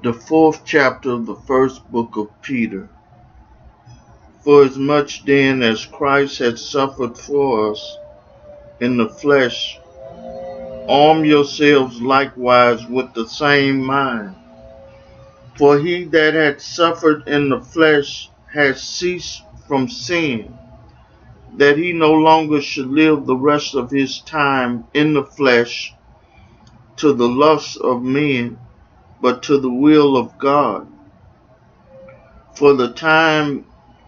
The fourth chapter of the first book of Peter. For as much then as Christ had suffered for us in the flesh, arm yourselves likewise with the same mind. For he that had suffered in the flesh has ceased from sin, that he no longer should live the rest of his time in the flesh to the lusts of men, but to the will of God. For the time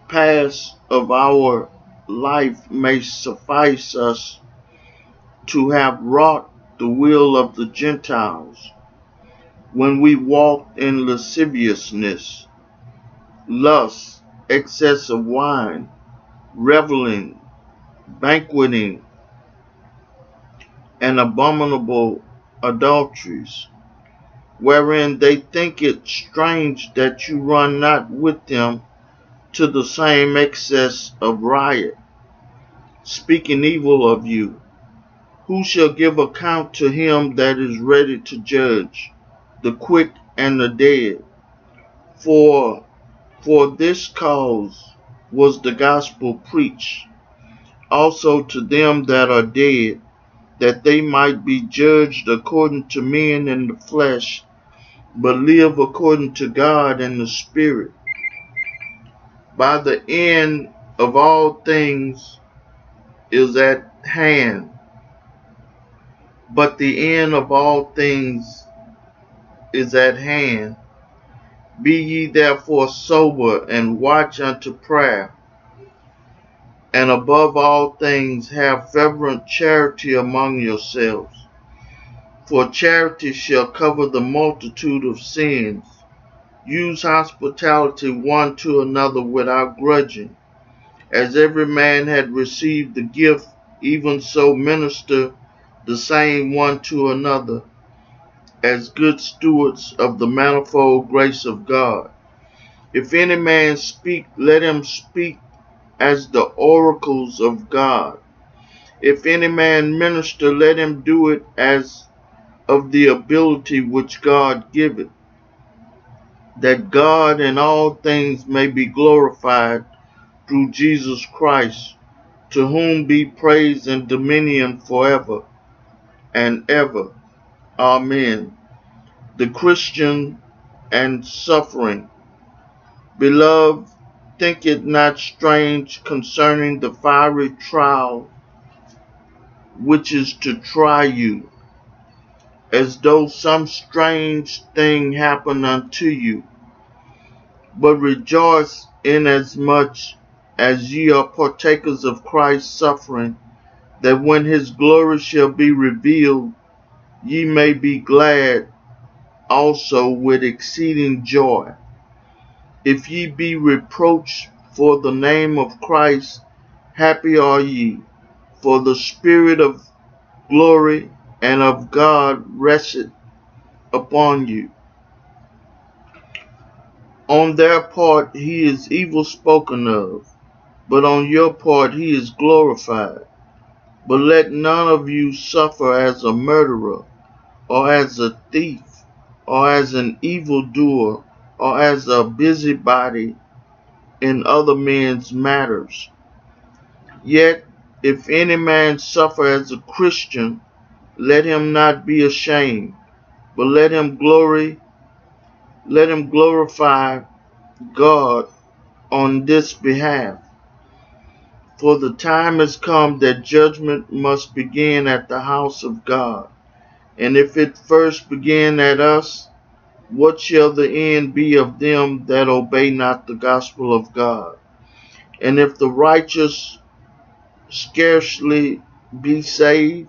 past of our life may suffice us to have wrought the will of the Gentiles, when we walked in lasciviousness, lust, excess of wine, reveling, banqueting, and abominable adulteries, wherein they think it strange that you run not with them to the same excess of riot, speaking evil of you. Who shall give account to him that is ready to judge the quick and the dead? For this cause was the gospel preached also to them that are dead, that they might be judged according to men in the flesh, but live according to God in the Spirit. By the end of all things is at hand, but the end of all things is at hand. Be ye therefore sober, and watch unto prayer. And above all things have fervent charity among yourselves, for charity shall cover the multitude of sins. Use hospitality one to another without grudging. As every man had received the gift, even so minister the same one to another, as good stewards of the manifold grace of God. If any man speak, let him speak as the oracles of God. If any man minister, let him do it as of the ability which God giveth, that God in all things may be glorified through Jesus Christ, to whom be praise and dominion forever and ever. Amen. The Christian and suffering. Beloved, think it not strange concerning the fiery trial which is to try you, as though some strange thing happened unto you. But rejoice inasmuch as ye are partakers of Christ's suffering, that when his glory shall be revealed, ye may be glad also with exceeding joy. If ye be reproached for the name of Christ, happy are ye, for the Spirit of glory and of God resteth upon you. On their part he is evil spoken of, but on your part he is glorified. But let none of you suffer as a murderer, or as a thief, or as an evildoer, or as a busybody in other men's matters. Yet if any man suffer as a Christian, let him not be ashamed, but let him glorify God on this behalf. For the time has come that judgment must begin at the house of God. And if it first begin at us, what shall the end be of them that obey not the gospel of God? And if the righteous scarcely be saved,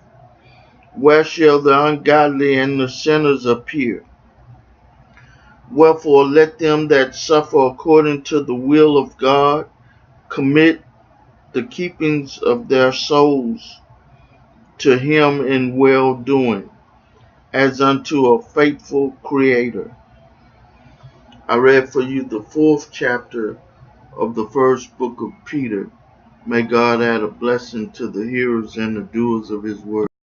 where shall the ungodly and the sinners appear? Wherefore let them that suffer according to the will of God commit the keepings of their souls to him in well doing, as unto a faithful Creator. I read for you the fourth chapter of the first book of Peter. May God add a blessing to the hearers and the doers of his word.